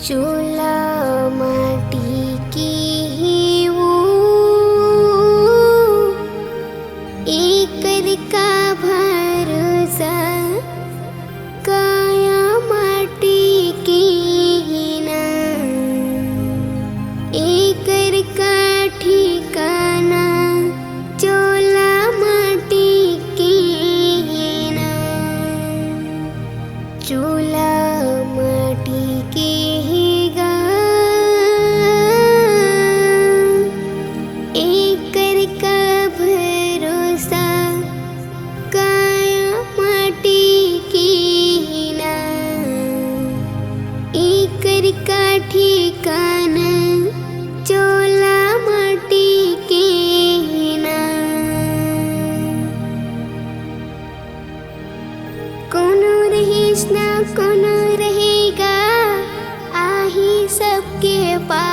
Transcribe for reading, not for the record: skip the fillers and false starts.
चूल्हा माटी की ही वो एकर का भरोसा काया माटी की ही ना एकर का ठिकाना चूल्हा माटी की ही ना चूल्हा माटी की ही गा एकर का भरोसा काया माटी की ही ना एकर का ठिकाना चूल्हा माटी की ही ना कोनो रहीस ना कोनो रहेगा आही सबके पास।